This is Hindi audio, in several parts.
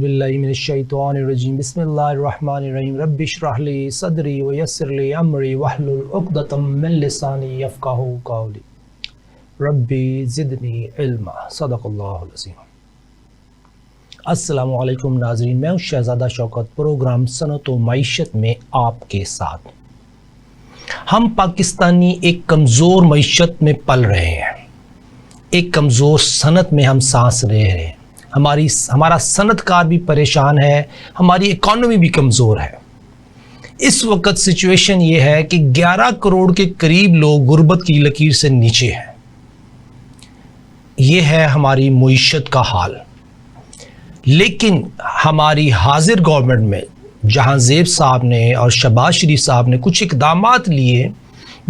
औज़ुबिल्लाहि मिनश्शैतानिर्रजीम बिस्मिल्लाहिर्रहमानिर्रहीम रब्बि इश्रह ली सदरी व यस्सिर ली अमरी वहलुल उक़दतम मिन लिसानी यफ़क़हू क़ौली रब्बी ज़िदनी इल्मा सदक़ल्लाहुल अज़ीम। अस्सलामु अलैकुम नाज़रीन, मैं हूँ शहज़ादा शौकत। प्रोग्राम सनत व मईशत में आपके साथ। हम पाकिस्तानी एक कमज़ोर मईशत में पल रहे हैं, एक कमज़ोर सनत में हम सांस ले रहे हैं। हमारा सनतकार भी परेशान है, हमारी इकॉनमी भी कमज़ोर है। इस वक्त सिचुएशन ये है कि 11 करोड़ के करीब लोग गुर्बत की लकीर से नीचे हैं। ये है हमारी मईशत का हाल। लेकिन हमारी हाजिर गवर्नमेंट में जहांज़ेब साहब ने और शहबाज शरीफ साहब ने कुछ इक़दामात लिए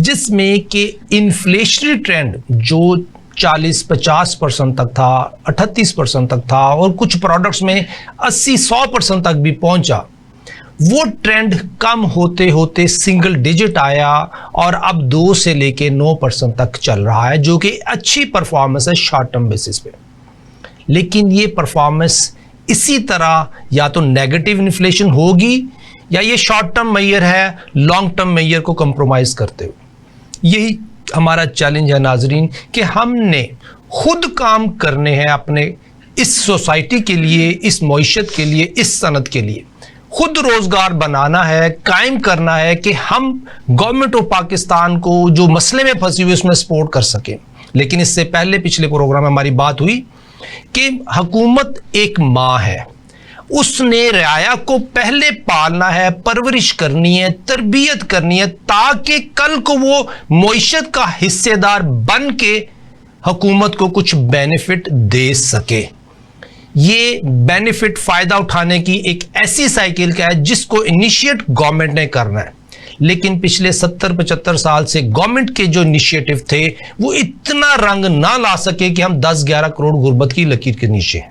जिसमें कि इन्फ्लेशनरी ट्रेंड जो 40-50% तक था, 38% तक था और कुछ प्रोडक्ट्स में 80-100% तक भी पहुंचा, वो ट्रेंड कम होते होते सिंगल डिजिट आया और अब 2 से लेके 9% तक चल रहा है, जो कि अच्छी परफॉर्मेंस है शॉर्ट टर्म बेसिस पे। लेकिन ये परफॉर्मेंस इसी तरह या तो नेगेटिव इन्फ्लेशन होगी या ये शॉर्ट टर्म मेजर है लॉन्ग टर्म मेजर को कंप्रोमाइज़ करते हुए। यही हमारा चैलेंज है नाजरीन कि हमने खुद काम करने हैं अपने इस सोसाइटी के लिए, इस मईशत के लिए, इस सनत के लिए। खुद रोज़गार बनाना है, कायम करना है कि हम गवर्नमेंट ऑफ पाकिस्तान को जो मसले में फंसी हुई उसमें सपोर्ट कर सकें। लेकिन इससे पहले पिछले प्रोग्राम में हमारी बात हुई कि हुकूमत एक माँ है, उसने रियाया को पहले पालना है, परवरिश करनी है, तरबियत करनी है, ताकि कल को वो मईशत का हिस्सेदार बन के हुकूमत को कुछ बेनिफिट दे सके। ये बेनिफिट फ़ायदा उठाने की एक ऐसी साइकिल का है जिसको इनिशिएट गवर्नमेंट ने करना है। लेकिन पिछले 70-75 साल से गवर्नमेंट के जो इनिशिएटिव थे वो इतना रंग ना ला सके कि हम 10-11 करोड़ गुर्बत की लकीर के नीचे हैं।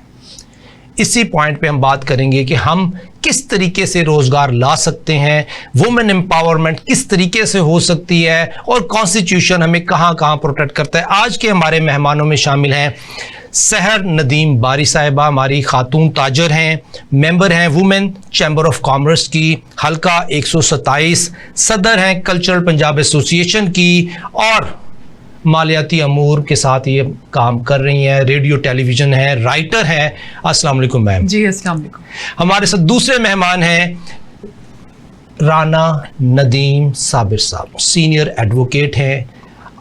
इसी पॉइंट पे हम बात करेंगे कि हम किस तरीके से रोज़गार ला सकते हैं, वुमेन एम्पावरमेंट किस तरीके से हो सकती है और कॉन्स्टिट्यूशन हमें कहाँ कहाँ प्रोटेक्ट करता है। आज के हमारे मेहमानों में शामिल हैं सहर नदीम बारी साहिबा, हमारी खातून ताजर हैं, मेंबर हैं वुमेन चैम्बर ऑफ कॉमर्स की, हल्का 127, सदर हैं कल्चरल पंजाब एसोसिएशन की और मालियाती अमूर के साथ ये काम कर रही हैं, रेडियो टेलीविज़न है, राइटर हैं। अस्सलाम वालेकुम मैम। जी अस्सलाम वालेकुम। हमारे साथ दूसरे मेहमान हैं राना नदीम साबिर साहब, सीनियर एडवोकेट हैं।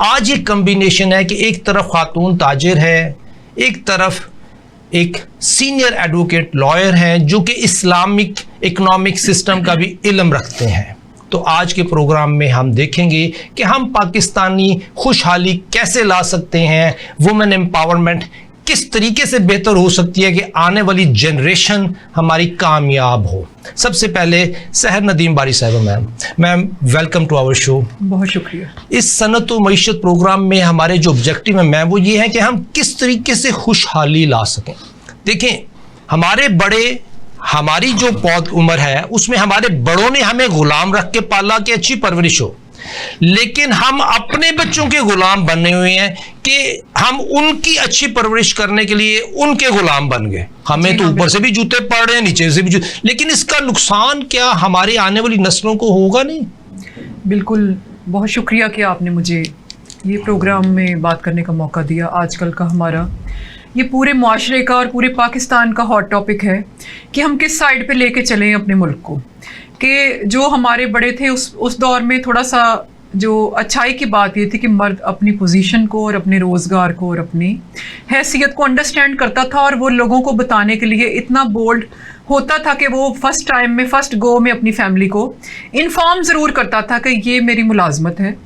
आज ये कम्बिनेशन है कि एक तरफ खातून ताजिर है, एक तरफ एक सीनियर एडवोकेट लॉयर हैं जो कि इस्लामिक इकोनॉमिक सिस्टम का भी इल्म रखते हैं। तो आज के प्रोग्राम में हम देखेंगे कि हम पाकिस्तानी खुशहाली कैसे ला सकते हैं, वुमेन एम्पावरमेंट किस तरीके से बेहतर हो सकती है कि आने वाली जनरेशन हमारी कामयाब हो। सबसे पहले सहर नदीम बारी साहिबा ma'am welcome to our show. बहुत शुक्रिया। इस सनत व मईशत प्रोग्राम में हमारे जो ऑब्जेक्टिव है मैम वो ये है कि हम किस तरीके से खुशहाली ला सकें। देखें हमारी जो पौध उम्र है उसमें हमारे बड़ों ने हमें गुलाम रख के पाला कि अच्छी परवरिश हो, लेकिन हम अपने बच्चों के गुलाम बने हुए हैं कि हम उनकी अच्छी परवरिश करने के लिए उनके गुलाम बन गए। हमें तो ऊपर से भी जूते पड़ रहे हैं, नीचे से भी जूते, लेकिन इसका नुकसान क्या हमारी आने वाली नस्लों को होगा नहीं? बिल्कुल, बहुत शुक्रिया कि आपने मुझे ये प्रोग्राम में बात करने का मौका दिया। आजकल का हमारा ये पूरे मुआशरे का और पूरे पाकिस्तान का हॉट टॉपिक है कि हम किस साइड पे लेके चलें अपने मुल्क को। कि जो हमारे बड़े थे उस दौर में थोड़ा सा जो अच्छाई की बात ये थी कि मर्द अपनी पोजीशन को और अपने रोज़गार को और अपनी हैसियत को अंडरस्टैंड करता था और वो लोगों को बताने के लिए इतना बोल्ड होता था कि वो फर्स्ट गो में अपनी फैमिली को इन्फॉर्म ज़रूर करता था कि ये मेरी मुलाजमत है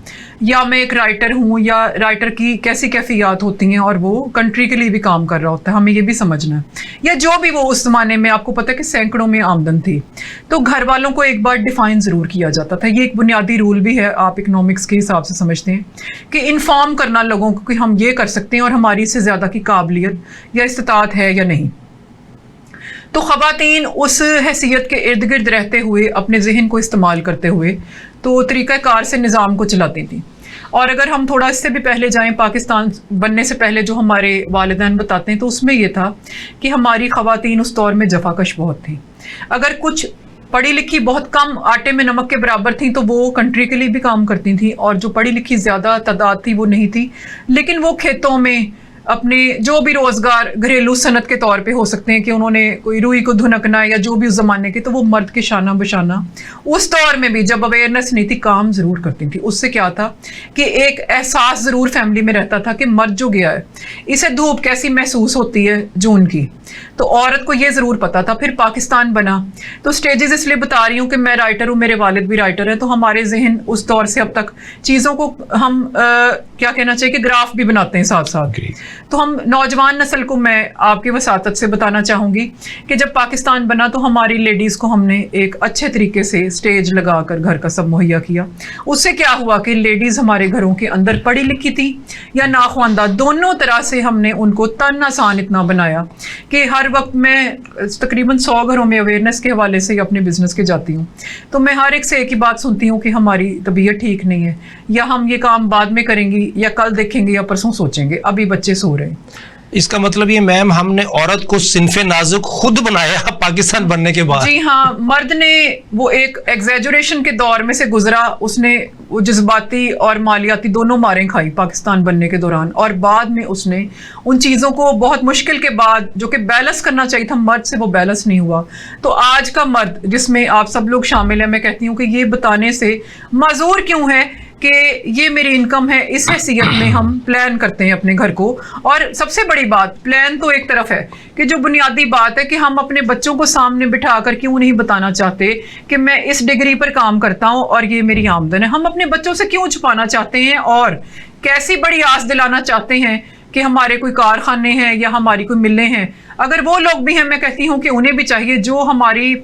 या मैं एक राइटर हूँ या राइटर की कैसी कैफियत होती हैं और वो कंट्री के लिए भी काम कर रहा होता है। हमें ये भी समझना है, या जो भी वो उस ज़माने में आपको पता है कि सैकड़ों में आमदन थी, तो घर वालों को एक बार डिफ़ाइन ज़रूर किया जाता था। ये एक बुनियादी रूल भी है, आप इकनॉमिक्स के हिसाब से समझते हैं कि इन्फॉर्म करना लोगों को कि हम ये कर सकते हैं और हमारी इससे ज़्यादा की काबिलियत या इस्तात है या नहीं। तो ख़वातीन उस हैसियत के इर्द गिर्द रहते हुए अपने जहन को इस्तेमाल करते हुए तो तरीक़ाकार से निज़ाम को चलाती थी। और अगर हम थोड़ा इससे भी पहले जाएं, पाकिस्तान बनने से पहले जो हमारे वालिदैन बताते हैं तो उसमें ये था कि हमारी ख़वातीन उस दौर में जफाकश बहुत थी। अगर कुछ पढ़ी लिखी बहुत कम आटे में नमक के बराबर थी तो वो कंट्री के लिए भी काम करती थी, और जो पढ़ी लिखी ज़्यादा तादाद थी वो नहीं थी, लेकिन वो खेतों में अपने जो भी रोज़गार घरेलू सनत के तौर पे हो सकते हैं कि उन्होंने कोई रुई को धुनकना या जो भी उस ज़माने के, तो वो मर्द के शाना बशाना उस दौर में भी जब अवेयरनेस नहीं थी काम ज़रूर करती थी। उससे क्या था कि एक एहसास ज़रूर फैमिली में रहता था कि मर्द जो गया है इसे धूप कैसी महसूस होती है जून की, तो औरत को ये ज़रूर पता था। फिर पाकिस्तान बना तो स्टेजेस इसलिए बता रही हूँ कि मैं राइटर हूँ, मेरे वालिद भी राइटर हैं, तो हमारे जहन उस दौर से अब तक चीज़ों को हम क्या कहना चाहिए कि ग्राफ भी बनाते हैं साथ साथ। तो हम नौजवान नस्ल को मैं आपकी वसातत से बताना चाहूँगी कि जब पाकिस्तान बना तो हमारी लेडीज़ को हमने एक अच्छे तरीके से स्टेज लगाकर घर का सब मुहैया किया। उससे क्या हुआ कि लेडीज़ हमारे घरों के अंदर पढ़ी लिखी थी या नाख्वानदा, दोनों तरह से हमने उनको तन आसान इतना बनाया कि हर वक्त मैं तकरीबन 100 घरों में अवेयरनेस के हवाले से अपने बिजनेस के जाती हूँ, तो मैं हर एक से एक ही बात सुनती हूँ कि हमारी तबीयत ठीक नहीं है, या हम ये काम बाद में करेंगे, या कल देखेंगे, या परसों सोचेंगे, अभी बच्चे सो रहे हैं। इसका मतलब ये मैम हमने औरत को सिनफे नाजुक खुद बनाया पाकिस्तान बनने के बाद। जी हाँ, मर्द ने वो एक एग्जैजुरेशन के दौर में से गुजरा, उसने वो जज्बाती और मालियाती दोनों मारें खाई पाकिस्तान बनने के दौरान, और बाद में उसने उन चीज़ों को बहुत मुश्किल के बाद जो कि बैलेंस करना चाहिए था मर्द से, वो बैलेंस नहीं हुआ। तो आज का मर्द जिसमें आप सब लोग शामिल हैं, मैं कहती हूँ कि ये बताने से माजूर क्यों है कि ये मेरी इनकम है, इस हैसियत में हम प्लान करते हैं अपने घर को। और सबसे बड़ी बात, प्लान तो एक तरफ है कि जो बुनियादी बात है कि हम अपने बच्चों को सामने बिठा कर क्यों नहीं बताना चाहते कि मैं इस डिग्री पर काम करता हूँ और ये मेरी आमदन है। हम अपने बच्चों से क्यों छुपाना चाहते हैं और कैसी बड़ी आस दिलाना चाहते हैं कि हमारे कोई कारखाने हैं या हमारी कोई मिलें हैं। अगर वो लोग भी हैं, मैं कहती हूँ कि उन्हें भी चाहिए, जो हमारी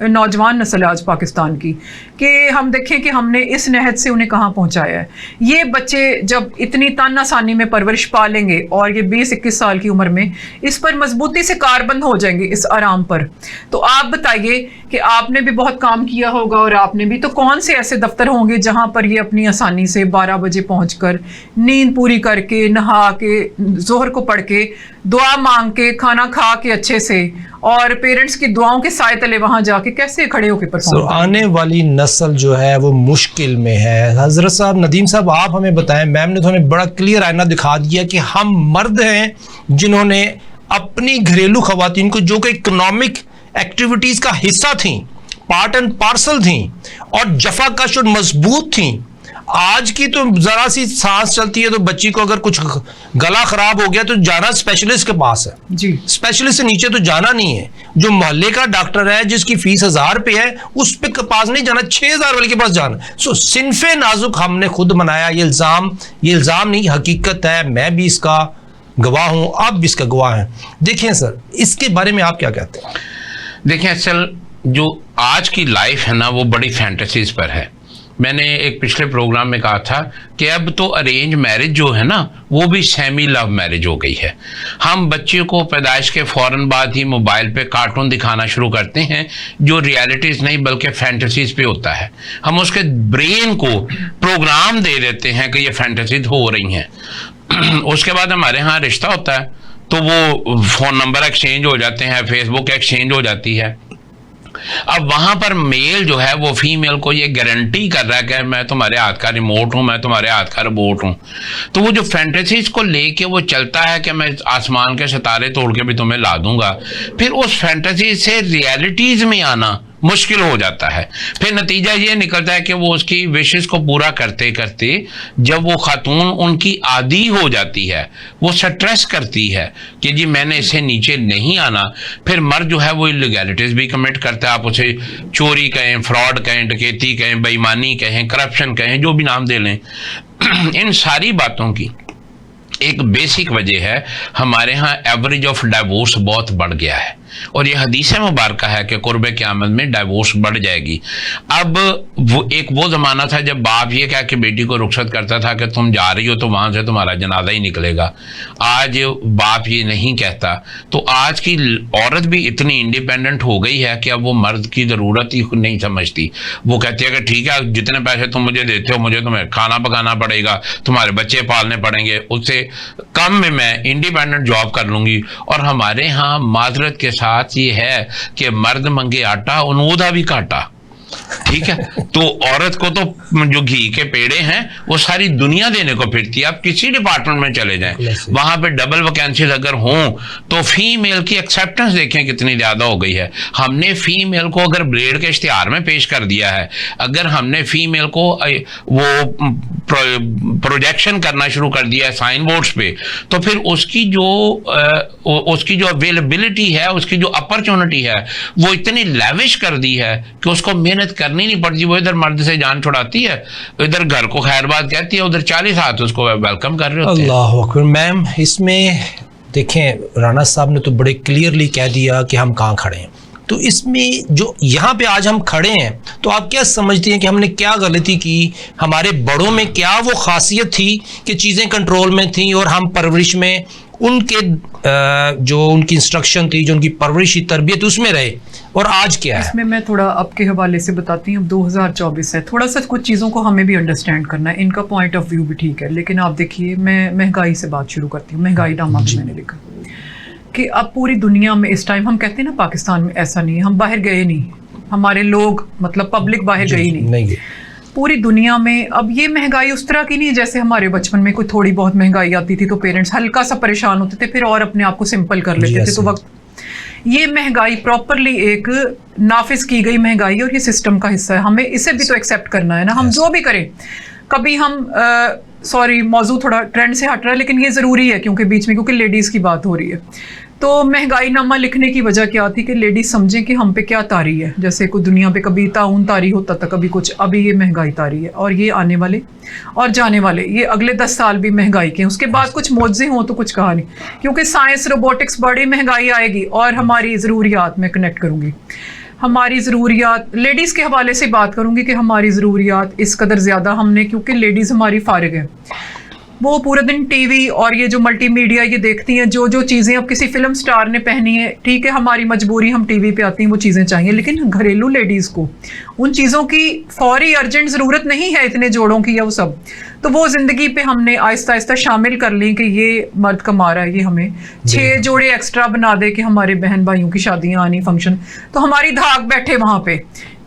नौजवान नस्ल आज पाकिस्तान की, कि हम देखें कि हमने इस नहज से उन्हें कहाँ पहुँचाया है। ये बच्चे जब इतनी तान आसानी में परवरिश पालेंगे और ये 20-21 साल की उम्र में इस पर मजबूती से कारबंद हो जाएंगे, इस आराम पर, तो आप बताइए कि आपने भी बहुत काम किया होगा और आपने भी, तो कौन से ऐसे दफ्तर होंगे जहाँ पर ये अपनी आसानी से 12 बजे पहुँच कर नींद पूरी करके, नहा के, जोहर को पढ़ के, दुआ मांग के, खाना खा के अच्छे से, और पेरेंट्स की दुआओं के साए तले वहाँ जाके कैसे खड़े होकर परफॉर्म करें। आने वाली नस्ल जो है वो मुश्किल में है। हजरत साहब, नदीम साहब, आप हमें बताएं, मैम ने तो हमें बड़ा क्लियर आईना दिखा दिया कि हम मर्द हैं जिन्होंने अपनी घरेलू खवातीन को, जो कि इकोनॉमिक एक्टिविटीज का हिस्सा थी, पार्ट एंड पार्सल थी और जफाकश और मजबूत थी। आज की तो जरा सी सांस चलती है तो बच्ची को अगर कुछ गला खराब हो गया तो जाना स्पेशलिस्ट के पास है जी, स्पेशलिस्ट से नीचे तो जाना नहीं है। जो मोहल्ले का डॉक्टर है जिसकी फीस 1000 रुपये है, उस पे पास नहीं जाना, 6000 वाले के पास जाना। सो सिनफे नाजुक हमने खुद बनाया। ये इल्जाम नहीं, हकीकत है। मैं भी इसका गवाह हूं, आप भी इसका गवाह हैं। देखिए सर, इसके बारे में आप क्या कहते हैं? देखिए, असल जो आज की लाइफ है ना, वो बड़ी फैंटेसीज पर है। मैंने एक पिछले प्रोग्राम में कहा था कि अब तो अरेंज मैरिज जो है ना, वो भी सेमी लव मैरिज हो गई है। हम बच्चे को पैदाइश के फ़ौरन बाद ही मोबाइल पे कार्टून दिखाना शुरू करते हैं जो रियलिटीज़ नहीं बल्कि फैंटेसीज पे होता है। हम उसके ब्रेन को प्रोग्राम दे देते हैं कि ये फैंटेसीज हो रही हैं। उसके बाद हमारे यहाँ रिश्ता होता है तो वो फ़ोन नंबर एक्सचेंज हो जाते हैं, फेसबुक एक्सचेंज हो जाती है। अब वहां पर मेल जो है वो फीमेल को ये गारंटी कर रहा है कि मैं तुम्हारे हाथ का रिमोट हूं, मैं तुम्हारे हाथ का रोबोट हूं। तो वो जो फैंटेसीज को लेके वो चलता है कि मैं आसमान के सितारे तोड़ के भी तुम्हें ला दूंगा, फिर उस फैंटेसीज से रियलिटीज में आना मुश्किल हो जाता है। फिर नतीजा ये निकलता है कि वो उसकी विशेस को पूरा करते करते जब वो खातून उनकी आदी हो जाती है, वो स्ट्रेस करती है कि जी मैंने इससे नीचे नहीं आना, फिर मर्द जो है वो इलीगैलिटीज भी कमिट करता है। आप उसे चोरी कहें, फ्रॉड कहें, डकैती कहें, बेईमानी कहें, करप्शन कहें, जो भी नाम दे लें। इन सारी बातों की एक बेसिक वजह है, हमारे यहाँ एवरेज ऑफ डाइवोर्स बहुत बढ़ गया है। और ये हदीस मुबारक है कि कुर्ब क़यामत में डाइवोर्स बढ़ जाएगी। अब वो ज़माना था जब बाप ये कह के बेटी को रुखसत करता था कि तुम जा रही हो तो वहाँ से तुम्हारा जनाजा ही निकलेगा। आज बाप ये नहीं कहता। तो आज की औरत भी इतनी इंडिपेंडेंट हो गई है कि अब वो मर्द की ज़रूरत ही नहीं समझती। वो कहती है कि ठीक है, जितने पैसे तुम मुझे देते हो मुझे तुम्हें खाना पकाना पड़ेगा, तुम्हारे बच्चे पालने पड़ेंगे, उससे कम में मैं इंडिपेंडेंट जॉब कर लूँगी। और हमारे यहाँ माजरत के साथ ये है कि मर्द मंगे आटा उनूदा भी काटा। ठीक है, तो औरत को तो जो घी के पेड़े हैं वो सारी दुनिया देने को फिरती है। आप किसी डिपार्टमेंट में चले जाएं, वहां पे डबल वैकेंसीज अगर हों तो फीमेल की एक्सेप्टेंस देखें कितनी ज्यादा हो गई है। हमने फीमेल को अगर ब्लेड के इश्तिहार में पेश कर दिया है, अगर हमने फीमेल को वो प्रोजेक्शन करना शुरू कर दिया है साइन बोर्ड्स पे, तो फिर उसकी जो अवेलेबिलिटी है, उसकी जो अपॉर्चुनिटी है वो इतनी लैविश कर दी है कि उसको मेहनत करनी नहीं पड़ती। वो इधर मर्द से जान छुड़ाती है, इधर घर को खैरबाद कहती है, उधर 40 हाथ उसको वेलकम कर रहे होते हैं। अल्लाह अकबर। मैम, इसमें देखें राना साहब ने तो बड़े क्लियरली कह दिया कि हम कहाँ खड़े हैं। तो इसमें जो यहाँ पे आज हम खड़े हैं, तो आप क्या समझती हैं कि हमने क्या गलती की? हमारे बड़ों में क्या वो खासियत थी कि चीज़ें कंट्रोल में थी और हम परवरिश में उनके जो उनकी इंस्ट्रक्शन थी, जो उनकी परवरिश तरबियत, उसमें रहे? और आज क्या है? इसमें मैं थोड़ा अब के हवाले से बताती हूँ। 2024 है, थोड़ा सा कुछ चीज़ों को हमें भी अंडरस्टैंड करना है। इनका पॉइंट ऑफ व्यू भी ठीक है, लेकिन आप देखिए, मैं महंगाई से बात शुरू करती हूँ। महंगाई नामा भी मैंने लिखा कि अब पूरी दुनिया में इस टाइम, हम कहते हैं ना पाकिस्तान में ऐसा नहीं है, हम बाहर गए नहीं, हमारे लोग मतलब पब्लिक बाहर गई नहीं। पूरी दुनिया में अब ये महंगाई उस तरह की नहीं है जैसे हमारे बचपन में कोई थोड़ी बहुत महंगाई आती थी तो पेरेंट्स हल्का सा परेशान होते थे, फिर और अपने आप को सिंपल कर लेते थे। तो वक्त ये महंगाई प्रॉपरली एक नाफिज की गई महंगाई और ये सिस्टम का हिस्सा है। हमें इसे भी तो एक्सेप्ट करना है ना। हम जो भी करें, कभी हम सॉरी मौजू थोड़ा ट्रेंड से हट रहा है, लेकिन ये ज़रूरी है क्योंकि बीच में, क्योंकि लेडीज़ की बात हो रही है। तो महंगाई नामा लिखने की वजह क्या थी कि लेडीज समझें कि हम पे क्या तारी है। जैसे कोई दुनिया पे कभी ताउन तारी होता था, कभी कुछ, अभी ये महंगाई तारी है। और ये आने वाले और जाने वाले ये अगले 10 साल भी महंगाई के, उसके बाद कुछ मौजे हों तो कुछ कहा नहीं, क्योंकि साइंस रोबोटिक्स बड़ी महंगाई आएगी। और हमारी ज़रूरियात में कनेक्ट करूँगी, हमारी ज़रूरियात लेडीज़ के हवाले से बात करूँगी कि हमारी ज़रूरियात इस कदर ज़्यादा हमने, क्योंकि लेडीज़ हमारी फारिग है, वो पूरे दिन टीवी और ये जो मल्टीमीडिया ये देखती हैं, जो चीज़ें अब किसी फिल्म स्टार ने पहनी है, ठीक है हमारी मजबूरी, हम टीवी पे आती हैं, वो चीज़ें चाहिए। लेकिन घरेलू लेडीज़ को उन चीज़ों की फौरी अर्जेंट ज़रूरत नहीं है, इतने जोड़ों की या वो सब। तो वो ज़िंदगी पे हमने आहिस्ता आहिस्ता शामिल कर ली कि ये मर्द कमा रहा है, ये हमें 6 जोड़े एक्स्ट्रा बना दे कि हमारे बहन भाइयों की शादियाँ आनी, फंक्शन, तो हमारी धाक बैठे वहाँ पे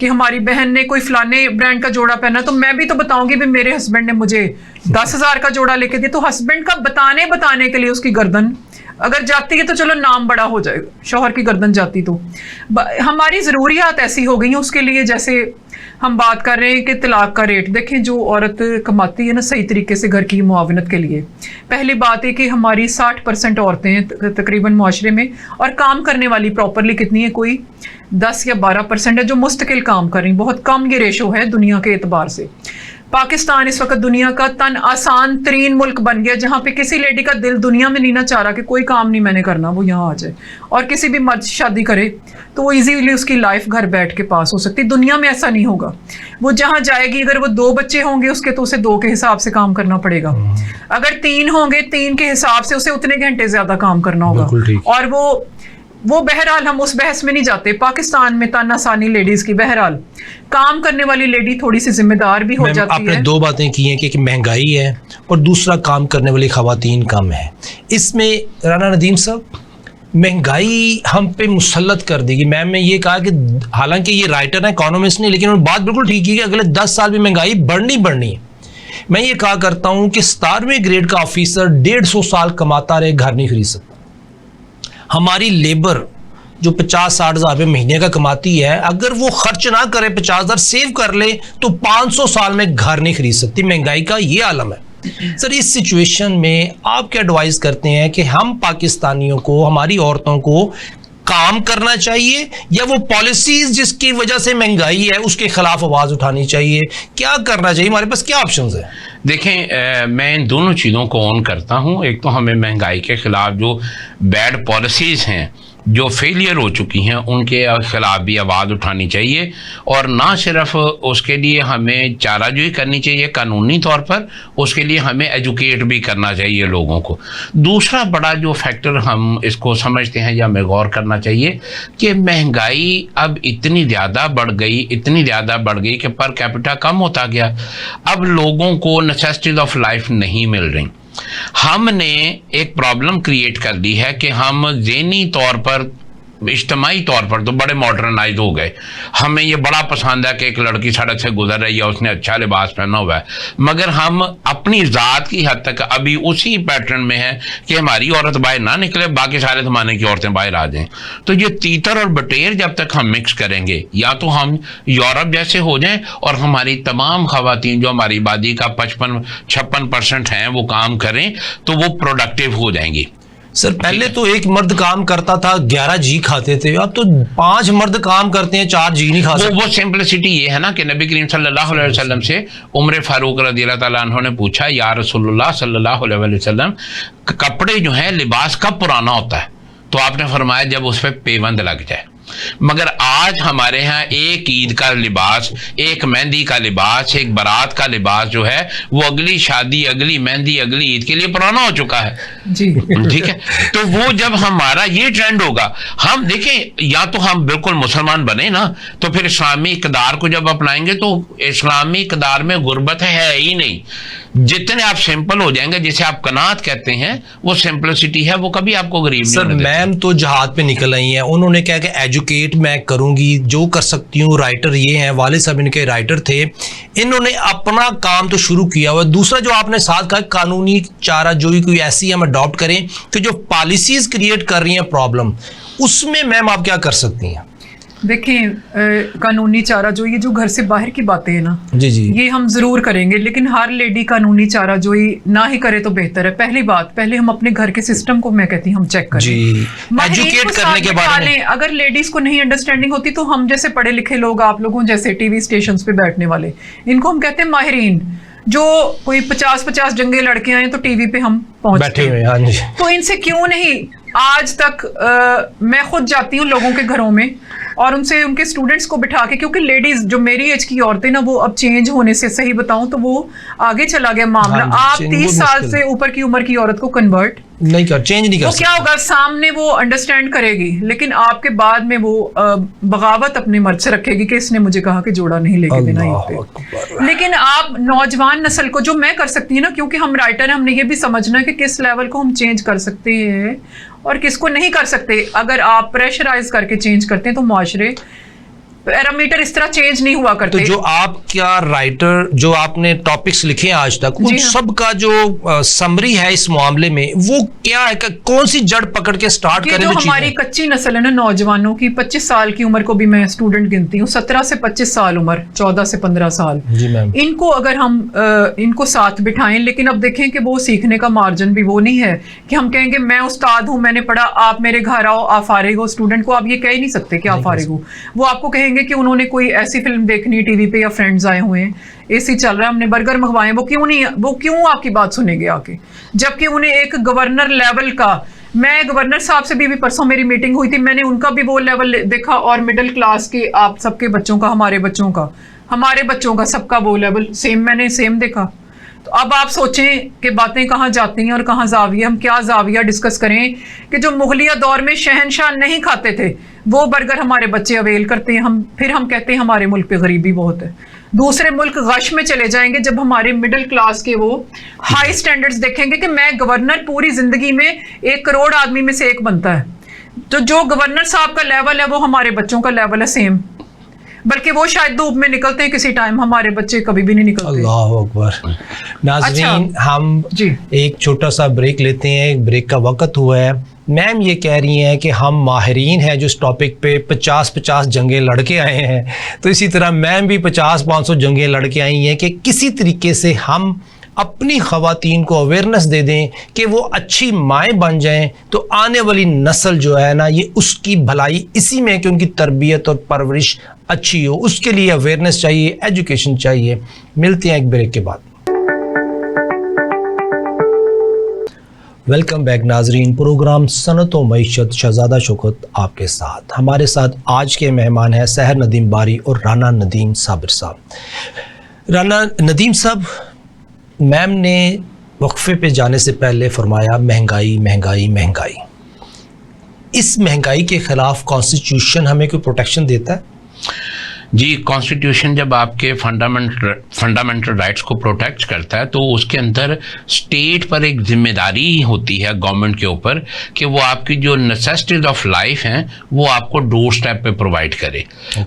कि हमारी बहन ने कोई फलाने ब्रांड का जोड़ा पहना, तो मैं भी तो बताऊंगी भी मेरे हस्बैंड ने मुझे 10,000 का जोड़ा लेके दिया। तो हस्बैंड का बताने के लिए उसकी गर्दन अगर जाती है तो चलो नाम बड़ा हो जाएगा, शौहर की गर्दन जाती तो हमारी ज़रूरियात ऐसी हो गई हैं उसके लिए। जैसे हम बात कर रहे हैं कि तलाक का रेट देखें, जो औरत कमाती है ना सही तरीके से घर की मुआवनत के लिए, पहली बात है कि हमारी 60% औरतें हैं तकरीबन मुआशरे में, और काम करने वाली प्रॉपरली कितनी है, कोई 10 या 12% है जो मुस्तकिल काम कर रही। बहुत कम ये रेशो है दुनिया के एतबार से। पाकिस्तान इस वक्त दुनिया का तन आसान तरीन मुल्क बन गया, जहाँ पे किसी लेडी का दिल दुनिया में नहीं ना चाह रहा कि कोई काम नहीं मैंने करना, वो यहाँ आ जाए। और किसी भी मर्द शादी करे तो वो इजीली उसकी लाइफ घर बैठ के पास हो सकती। दुनिया में ऐसा नहीं होगा। वो जहाँ जाएगी, अगर वो 2 बच्चे होंगे उसके तो उसे 2 के हिसाब से काम करना पड़ेगा, अगर 3 होंगे 3 के हिसाब से उसे उतने घंटे ज्यादा काम करना होगा। और वो बहरहाल हम उस बहस में नहीं जाते। पाकिस्तान में तानाशानी लेडीज की, बहरहाल काम करने वाली लेडी थोड़ी सी जिम्मेदार भी हो जाती है। आपने 2 बातें की हैं कि महंगाई है और दूसरा काम करने वाली खवातीन कम है। इसमें राना नदीम साहब, महंगाई हम पे मुसल्लत कर देगी। मैम ने ये कहा कि हालांकि ये राइटर है, इकोनॉमिस्ट नहीं, लेकिन उन्होंने बात बिल्कुल ठीक की कि अगले 10 साल में महंगाई बढ़नी है। मैं ये कहा करता हूँ कि 17वें ग्रेड का ऑफिसर 150 साल कमाता रहे, घर नहीं खरीद सकता। हमारी लेबर जो 50-60 हज़ार रुपये महीने का कमाती है, अगर वो खर्च ना करे, 50 हज़ार सेव कर ले, तो 500 साल में घर नहीं खरीद सकती। महंगाई का ये आलम है। सर, इस सिचुएशन में आप क्या एडवाइस करते हैं कि हम पाकिस्तानियों को, हमारी औरतों को काम करना चाहिए, या वो पॉलिसीज जिसकी वजह से महंगाई है उसके खिलाफ आवाज़ उठानी चाहिए? क्या करना चाहिए? हमारे पास क्या ऑप्शंस हैं? देखें, मैं इन दोनों चीज़ों को ऑन करता हूँ। एक तो हमें महंगाई के ख़िलाफ़ जो बैड पॉलिसीज़ हैं जो फेलियर हो चुकी हैं उनके खिलाफ भी आवाज़ उठानी चाहिए, और ना सिर्फ उसके लिए हमें चाराजोई करनी चाहिए कानूनी तौर पर, उसके लिए हमें एजुकेट भी करना चाहिए लोगों को। दूसरा बड़ा जो फैक्टर हम इसको समझते हैं या हमें गौर करना चाहिए कि महंगाई अब इतनी ज़्यादा बढ़ गई कि पर कैपिटा कम होता गया। अब लोगों को नेसेसिटीज ऑफ लाइफ नहीं मिल रही। हमने एक प्रॉब्लम क्रिएट कर दी है कि हम ज़हनी तौर पर, इज्तिमाई तौर पर तो बड़े मॉडर्नाइज हो गए। हमें ये बड़ा पसंद है कि एक लड़की सड़क से गुजर रही है, उसने अच्छा लिबास पहना हुआ है, मगर हम अपनी ज़ात की हद तक अभी उसी पैटर्न में है कि हमारी औरत बाहर ना निकले, बाकी सारे ज़माने की औरतें बाहर आ जाएं। तो ये तीतर और बटेर जब तक हम मिक्स करेंगे, या तो हम यूरोप जैसे हो जाएं और हमारी तमाम खवातीन जो हमारी आबादी का 55-56% हैं वो काम करें, तो वो प्रोडक्टिव हो जाएंगी। सर पहले तो एक मर्द काम करता था 11 जी खाते थे, अब तो 5 मर्द काम करते हैं 4 जी नहीं खा सकते। वो सिंपलिसिटी ये है ना कि नबी करीम सल्लल्लाहु अलैहि वसल्लम से उमर फारूक रज़ियल्लाहु ताला अन्हु ने पूछा, या रसूलुल्लाह सल्लल्लाहु अलैहि वसल्लम, कपड़े जो है लिबास कब पुराना होता है? तो आपने फरमाया जब उस पर पेबंद लग जाए। मगर आज हमारे यहाँ एक ईद का लिबास, एक मेहंदी का लिबास, एक बारात का लिबास जो है वो अगली शादी, अगली मेहंदी, अगली ईद के लिए पुराना हो चुका है जी। ठीक है, तो वो जब हमारा ये ट्रेंड होगा, हम देखें, या तो हम बिल्कुल मुसलमान बने ना, तो फिर इस्लामी इक़दार को जब अपनाएंगे तो इस्लामी इक़दार में गुर्बत है ही नहीं। जितने आप सिंपल हो जाएंगे, जिसे आप कनात कहते हैं, वो सिंपलिसिटी है, वो कभी आपको गरीब नहीं सर होने देती। मैम तो जहाज पे निकल आई हैं, उन्होंने कहा कि एजुकेट मैं करूंगी, जो कर सकती हूँ। राइटर ये हैं, वालिद साहब इनके राइटर थे, इन्होंने अपना काम तो शुरू किया हुआ। दूसरा जो आपने साथ कहा, कानूनी चाराजोई कोई ऐसी हम अडॉप्ट करें कि जो पॉलिसीज क्रिएट कर रही हैं प्रॉब्लम, उसमें मैम आप क्या कर सकती हैं? देखिए, कानूनी चारा जो ये जो घर से बाहर की बातें हैं ना, जी जी, ये हम जरूर करेंगे, लेकिन हर लेडी कानूनी चारा जोई ना ही करे तो बेहतर है। पहली बात, पहले हम अपने घर के सिस्टम को, मैं कहती हूँ, हम चेक करें जी, एजुकेट करने के बारे में। अगर लेडीज को नहीं अंडरस्टैंडिंग होती तो हम जैसे पढ़े लिखे लोग, आप लोगों जैसे टीवी स्टेशन पे बैठने वाले, इनको हम कहते हैं माहिरीन, जो कोई 50-50 जंगे लड़के आए तो टीवी पे हम पहुंचते हैं। हाँ जी। तो इनसे क्यों नहीं आज तक मैं खुद जाती हूँ लोगों के घरों में और उनसे, उनके स्टूडेंट्स को बिठा के, क्योंकि लेडीज जो मेरी एज की औरतें ना, वो अब चेंज होने से, सही बताऊं तो वो आगे चला गया मामला। हाँ, आप 30 साल से ऊपर की उम्र की औरत को कन्वर्ट नहीं कर, चेंज नहीं कर तो क्या होगा, सामने वो अंडरस्टैंड करेगी, लेकिन आपके बाद में वो बगावत अपने मर्द से रखेगी कि इसने मुझे कहा कि जोड़ा नहीं लेके देना ईद पे। लेकिन आप नौजवान नस्ल को, जो मैं कर सकती हूँ ना, क्योंकि हम राइटर हैं, हमने ये भी समझना है कि किस लेवल को हम चेंज कर सकते हैं और किसको नहीं कर सकते। अगर आप प्रेशराइज करके चेंज करते हैं तो मुआशरे पैरामीटर इस तरह चेंज नहीं हुआ करते। तो जो आप क्या राइटर, जो आपने टॉपिक्स लिखे हैं आज तक, उन सब का जो समरी है इस मामले में, वो क्या है, कौन सी जड़ पकड़ के स्टार्ट करें? जो हमारी कच्ची नस्ल है ना नौजवानों की, 25 साल की उम्र को भी मैं स्टूडेंट गिनती हूँ, 17 से 25 साल उम्र, 14 से 15 साल जी मैम, इनको अगर हम इनको साथ बिठाएं, लेकिन अब देखें कि वो सीखने का मार्जिन भी वो नहीं है कि हम कहेंगे मैं उस्ताद हूँ, मैंने पढ़ा, आप मेरे घर आओ, आप फारिग हो। स्टूडेंट को आप ये कह ही नहीं सकते कि आप फारिग हो। वो आपको कहेंगे कि उन्होंने कोई ऐसी फिल्म देखनी टीवी पे, या फ्रेंड्स आए हुए हैं, एसी चल रहा है, हमने बर्गर मंगवाए, वो क्यों आपकी बात सुनेंगे आके, जबकि उन्हें एक गवर्नर लेवल का, मैं गवर्नर साहब से भी परसों मेरी मीटिंग हुई थी, मैंने उनका भी वो लेवल देखा, और मिडिल क्लास के आप सबके बच्चों का, हमारे बच्चों का सबका वो लेवल मैंने सेम देखा। तो अब आप सोचें कि बातें कहाँ जाती हैं और कहाँ जाविया। हम क्या जाविया डिस्कस करें कि जो मुगलिया दौर में शहनशाह नहीं खाते थे, वो बर्गर हमारे बच्चे अवेल करते हैं। फिर हम कहते हैं हमारे मुल्क पे गरीबी बहुत है। दूसरे मुल्क गश में चले जाएंगे जब हमारे मिडिल क्लास के वो हाई स्टैंडर्ड्स देखेंगे कि मैं गवर्नर पूरी जिंदगी में 1 करोड़ आदमी में से एक बनता है, तो जो गवर्नर साहब का लेवल है वो हमारे बच्चों का लेवल है सेम, बल्कि वो शायद धूप में निकलते हैं किसी टाइम, हमारे बच्चे कभी भी नहीं निकलते। अल्लाह अकबर। नाज़रीन, हम जी एक छोटा सा ब्रेक लेते हैं, एक ब्रेक का वक्त हुआ है। मैम ये कह रही हैं कि हम माहिरीन हैं जो इस टॉपिक पे 50-50 जंगें लड़के आए हैं, तो इसी तरह मैम भी 50-500 जंगें लड़के आई हैं कि किसी तरीके से हम अपनी ख़वातीन को अवेयरनेस दे दें कि वो अच्छी माएँ बन जाएं, तो आने वाली नस्ल जो है ना, ये उसकी भलाई इसी में है कि उनकी तरबियत और परवरिश अच्छी हो। उसके लिए अवेयरनेस चाहिए, एजुकेशन चाहिए। मिलते हैं एक ब्रेक के बाद। वेलकम बैक नाजरीन। प्रोग्राम सनत व मईशत शहजादा शौकत आपके साथ। हमारे साथ आज के मेहमान हैं सहर नदीम बारी और राना नदीम साबिर साहब। राना नदीम साहब, मैम ने वक्फे पे जाने से पहले फरमाया महंगाई महंगाई महंगाई। इस महंगाई के ख़िलाफ़ कॉन्स्टिट्यूशन हमें कोई प्रोटेक्शन देता है? जी, कॉन्स्टिट्यूशन जब आपके फंडामेंटल राइट्स को प्रोटेक्ट करता है तो उसके अंदर स्टेट पर एक जिम्मेदारी होती है गवर्नमेंट के ऊपर कि वो आपकी जो नेसेसिटीज ऑफ लाइफ हैं वो आपको डोर स्टेप पे प्रोवाइड करे।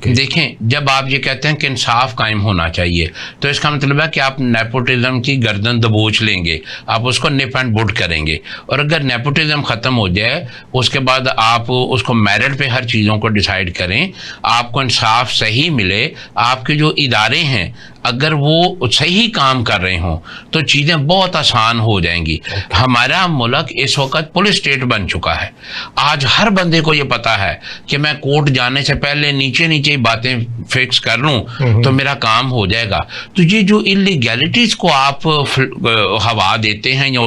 देखें, जब आप ये कहते हैं कि इंसाफ कायम होना चाहिए तो इसका मतलब है कि आप नेपोटिज्म की गर्दन दबोच लेंगे, आप उसको निप एंड बुड करेंगे। और अगर नेपोटिज्म ख़त्म हो जाए उसके बाद आप उसको मेरिट पे हर चीज़ों को डिसाइड करें, आपको इंसाफ सही मिले, आपके जो इदारे हैं अगर वो सही काम कर रहे हों तो चीज़ें बहुत आसान हो जाएंगी। हमारा मुल्क इस वक्त पुलिस स्टेट बन चुका है। आज हर बंदे को ये पता है कि मैं कोर्ट जाने से पहले नीचे नीचे बातें फिक्स कर लूँ तो मेरा काम हो जाएगा। तो ये जो इलीगैलिटीज़ को आप हवा देते हैं या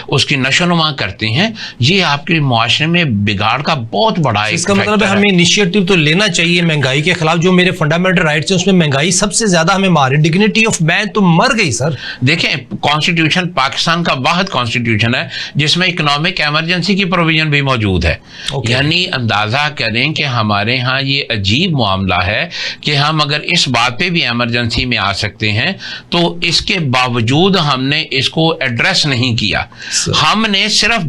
उसकी नशोनुमा करते हैं, ये आपके मुआशरे में बिगाड़ का बहुत बड़ा एक इसका मतलब है हमें इनिशिएटिव तो लेना चाहिए महंगाई के खिलाफ। जो मेरे फंडामेंटल राइट्स हैं उसमें महंगाई सबसे ज्यादा हमें डिग्निटी ऑफ मैन तो मर गई सर। देखें, कॉन्स्टिट्यूशन पाकिस्तान का वाहिद कॉन्स्टिट्यूशन है जिसमें इकोनॉमिक इमरजेंसी की प्रोविजन भी मौजूद है। यानी अंदाजा करें कि हमारे यहाँ ये अजीब मामला है कि हम अगर इस बात पे भी इमरजेंसी में आ सकते हैं तो इसके बावजूद हमने इसको एड्रेस नहीं किया। हमने सिर्फ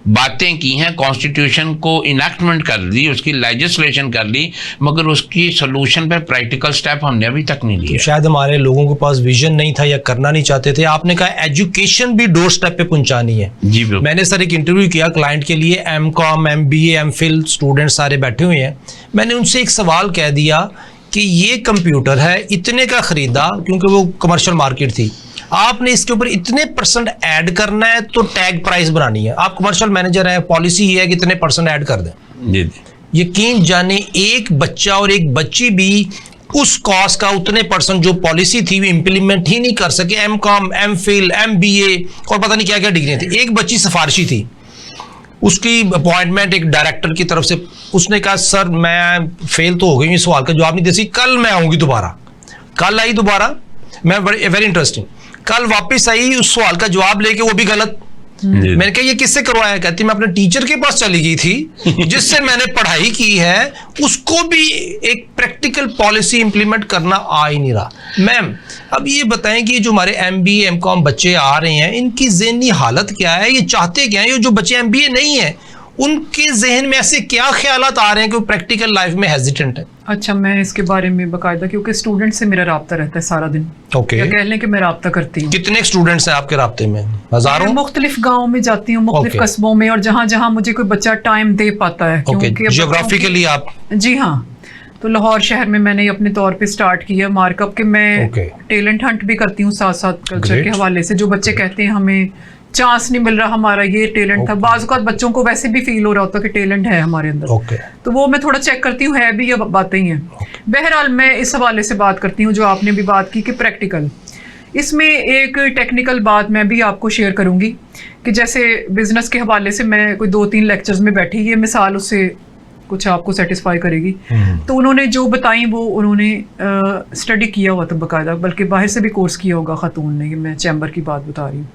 बातें की हैं, कॉन्स्टिट्यूशन को इनैक्टमेंट कर दी, उसकी लेजिस्लेशन कर ली, मगर उसकी सोल्यूशन पे प्रैक्टिकल स्टेप हमने अभी तक नहीं लिया। तो शायद हमारे लोगों के पास विजन नहीं था या करना नहीं चाहते थे। आपने कहा एजुकेशन भी डोर स्टेप पे पहुंचानी है। जी बिल्कुल। मैंने सर एक इंटरव्यू किया क्लाइंट के लिए, एमकॉम, MBA, MPhil स्टूडेंट सारे बैठे हुए हैं। मैंने उनसे एक सवाल कह दिया कि ये कंप्यूटर है, इतने का खरीदा, क्योंकि वो कमर्शियल मार्केट थी, आपने इसके ऊपर इतने % ऐड करना है तो टैग प्राइस बनानी है। आप कमर्शियल मैनेजर है, पॉलिसी ही है कि इतने % ऐड कर दें। जी, यकीन जाने एक बच्चा और एक बच्ची भी उस कॉस्ट का उतने % जो पॉलिसी थी वो इंप्लीमेंट ही नहीं कर सके। एमकॉम, MPhil, MBA और पता नहीं क्या क्या डिग्री थी। एक बच्ची सिफारिशी थी, उसकी अपॉइंटमेंट एक डायरेक्टर की तरफ से, उसने कहा सर मैं फेल तो हो गई, सवाल का जवाब नहीं दे सकी, कल मैं आऊंगी दोबारा। कल आई दोबारा, मैं वेरी इंटरेस्टिंग, कल वापस आई उस सवाल का जवाब लेके, वो भी गलत। मैंने कहा ये किससे करवाया? कहती मैं अपने टीचर के पास चली गई थी जिससे मैंने पढ़ाई की है, उसको भी एक प्रैक्टिकल पॉलिसी इंप्लीमेंट करना आ ही नहीं रहा। मैम अब ये बताएं कि जो हमारे MBA, MCOM बच्चे आ रहे हैं, इनकी ज़हनी हालत क्या है? ये चाहते क्या है? ये जो बच्चे MBA नहीं है उनके जहन में ऐसे क्या ख्यालात आ रहे हैं कि वो प्रैक्टिकल लाइफ में हेजिटेंट है? अच्छा, मैं इसके बारे में बाकायदा, क्योंकि स्टूडेंट से मेरा राब्ता रहता है सारा दिन। या कह लें कि मैं राब्ता करती हूँ। कितने स्टूडेंट्स हैं आपके राब्ते में? हजारों? मुख्तलिफ गाँव में जाती हूँ, मुख्तलिफ कस्बों में, और जहाँ जहाँ मुझे कोई बच्चा टाइम दे पाता है। जियोग्राफिकली आप? जी हाँ, तो लाहौर शहर में मैंने अपने तौर पे स्टार्ट किया मार्कअप के। मैं टैलेंट हंट भी करती हूँ साथ साथ कल्चर के हवाले से। जो बच्चे कहते हैं हमें चांस नहीं मिल रहा, हमारा ये टैलेंट था, बाज़ औक़ात बच्चों को वैसे भी फील हो रहा होता है कि टैलेंट है हमारे अंदर, तो वो मैं थोड़ा चेक करती हूँ है भी ये बातें ही हैं। बहरहाल मैं इस हवाले से बात करती हूँ जो आपने भी बात की कि प्रैक्टिकल। इसमें एक टेक्निकल बात मैं भी आपको शेयर करूँगी कि जैसे बिजनेस के हवाले से मैं कोई 2-3 लेक्चर्स में बैठी, ये मिसाल उससे कुछ आपको सेटिस्फाई करेगी। तो उन्होंने जो बताई वो उन्होंने स्टडी किया हुआ था बाकायदा, बल्कि बाहर से भी कोर्स किया होगा खातून ने, मैं चैम्बर की बात बता रही हूँ।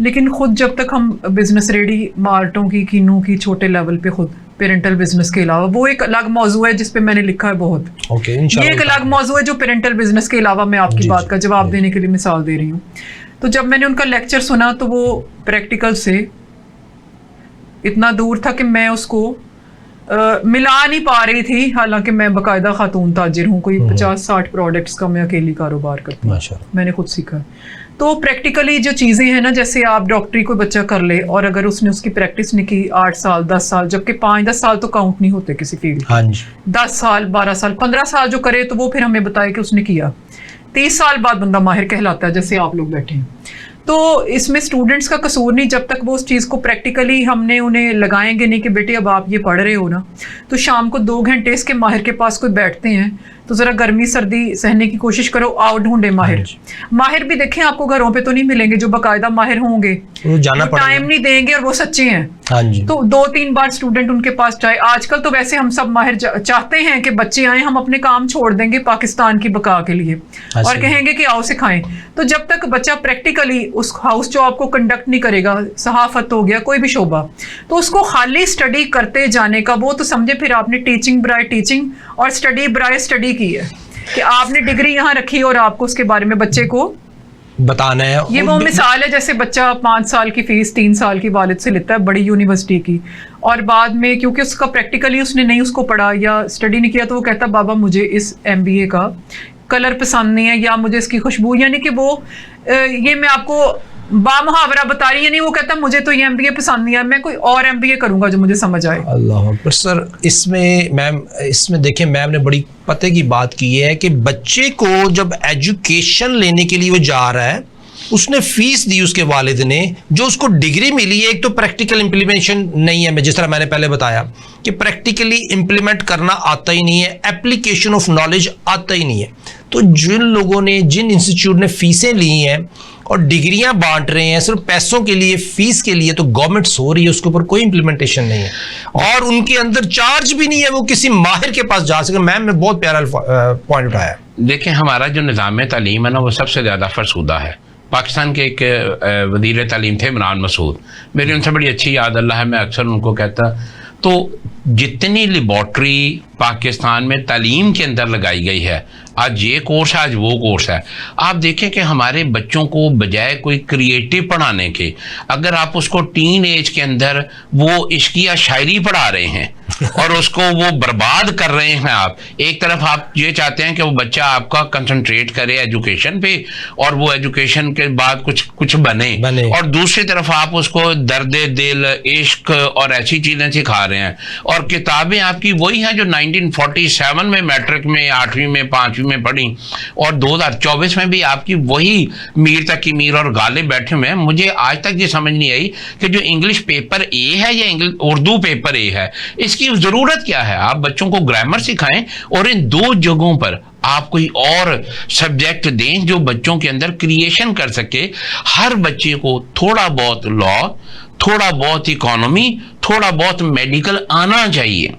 लेकिन ख़ुद जब तक हम बिज़नेस रेडी मार्टों की, कीनों की, छोटे लेवल पे खुद पेरेंटल बिजनेस के अलावा, वो एक अलग मौजू है जिस पे मैंने लिखा है बहुत। ये एक अलग मौजू है जो पेरेंटल बिजनेस के अलावा मैं आपकी बात का जवाब देने के लिए मिसाल दे रही हूँ। तो जब मैंने उनका लेक्चर सुना तो वो प्रैक्टिकल से इतना दूर था कि मैं उसको मिला नहीं पा रही थी। हालांकि मैं बाकायदा खातून ताजिर हूँ, कोई 50-60 प्रोडक्ट्स का मैं अकेली कारोबार करती हूँ, मैंने खुद सीखा है। तो प्रैक्टिकली जो चीज़ें हैं ना, जैसे आप डॉक्टरी को बच्चा कर ले और अगर उसने उसकी प्रैक्टिस नहीं की 8 साल 10 साल, जबकि 5-10 साल तो काउंट नहीं होते किसी फील्ड, 10 साल 12 साल 15 साल जो करे तो वो फिर हमें बताए कि उसने किया। 30 साल बाद बंदा माहिर कहलाता है, जैसे आप लोग बैठे हैं। तो इसमें स्टूडेंट्स का कसूर नहीं, जब तक वो उस चीज़ को प्रैक्टिकली हमने उन्हें लगाएंगे नहीं कि बेटे अब आप ये पढ़ रहे हो ना, तो शाम को 2 घंटे इसके माहिर के पास कोई बैठते हैं तो ज़रा गर्मी सर्दी सहने की कोशिश करो, आओ ढूंढे माहिर। माहिर भी देखें आपको घरों पे तो नहीं मिलेंगे जो बाकायदा माहिर होंगे, वो जाना पड़ेगा, टाइम नहीं देंगे और वो सच्चे हैं। हाँ जी। तो 2-3 बार स्टूडेंट उनके पास जाए। आजकल तो वैसे हम सब माहिर चाहते हैं कि बच्चे आए, हम अपने काम छोड़ देंगे पाकिस्तान की बका के लिए और कहेंगे कि आओ सिखाएं। तो जब तक बच्चा प्रैक्टिकली उस हाउस जॉब को कंडक्ट नहीं करेगा, सहाफत हो गया कोई भी शोबा, तो उसको खाली स्टडी करते जाने का, वो तो समझे फिर आपने टीचिंग बराए टीचिंग और स्टडी बराए स्टडी की है कि आपने डिग्री यहाँ रखी और आपको उसके बारे में बच्चे को बताना है। ये वो मिसाल है जैसे बच्चा 5 साल की फीस 3 साल की वालिद से लेता है बड़ी यूनिवर्सिटी की, और बाद में क्योंकि उसका प्रैक्टिकली उसने नहीं उसको पढ़ा या स्टडी नहीं किया, तो वो कहता बाबा मुझे इस MBA का कलर पसंद नहीं है या मुझे इसकी खुशबू, यानी कि वो ये मैं आपको बामुहावरा बता रही है, नहीं वो कहता मुझे तो ये MBA पसंद नहीं है, मैं कोई और MBA करूंगा जो मुझे समझ आए। अल्लाह अकबर। सर इसमें मैम, इसमें देखें मैम ने बड़ी पते की बात की है कि बच्चे को जब एजुकेशन लेने के लिए वो जा रहा है, उसने फीस दी उसके वालिद ने, जो उसको डिग्री मिली है, एक तो प्रैक्टिकल इम्प्लीमेंटेशन नहीं है, जिस तरह मैंने पहले बताया कि प्रैक्टिकली इम्प्लीमेंट करना आता ही नहीं है, एप्लीकेशन ऑफ नॉलेज आता ही नहीं है। तो जिन लोगों ने, जिन इंस्टीट्यूट ने फीसें ली हैं और डिग्रियां बांट रहे हैं सिर्फ पैसों के लिए, फीस के लिए, तो गवर्नमेंट सो रही है, उसके ऊपर कोई इंप्लीमेंटेशन नहीं है और उनके अंदर चार्ज भी नहीं है वो किसी माहिर के पास जा सके। मैम ने बहुत प्यारा पॉइंट उठाया। देखें, हमारा जो निज़ाम तालीम है ना, वो सबसे ज़्यादा फरसूदा है। पाकिस्तान के एक वज़ीर तालीम थे इमरान मसूद, मेरी उनसे बड़ी अच्छी याद अल्लाह है, मैं अक्सर उनको कहता, तो जितनी लेबॉर्ट्री पाकिस्तान में तालीम के अंदर लगाई गई है, आज ये कोर्स है, आज वो कोर्स है, आप देखें कि हमारे बच्चों को बजाय कोई क्रिएटिव पढ़ाने के, अगर आप उसको टीन एज के अंदर वो इश्किया शायरी पढ़ा रहे हैं और उसको वो बर्बाद कर रहे हैं। आप एक तरफ आप ये चाहते हैं कि वो बच्चा आपका कंसंट्रेट करे एजुकेशन पे और वो एजुकेशन के बाद कुछ बने और दूसरी तरफ आप उसको दर्द दिल, इश्क और ऐसी चीज़ें सिखा रहे हैं। और किताबें आपकी वही हैं जो 1947 में मैट्रिक में 8वीं में 5वीं में पढ़ी और 2024 में भी आपकी वही मीर तकी मीर और गालिब बैठे हुए हैं। मुझे आज तक ये समझ नहीं आई कि जो इंग्लिश पेपर ए है या उर्दू पेपर ए है, इसकी जरूरत क्या है। आप बच्चों को ग्रामर सिखाएं और इन 2 जगहों पर आप कोई और सब्जेक्ट दें जो बच्चों के अंदर क्रिएशन कर सके। हर बच्चे को थोड़ा बहुत लॉ, थोड़ा बहुत इकोनॉमी, थोड़ा बहुत मेडिकल आना चाहिए,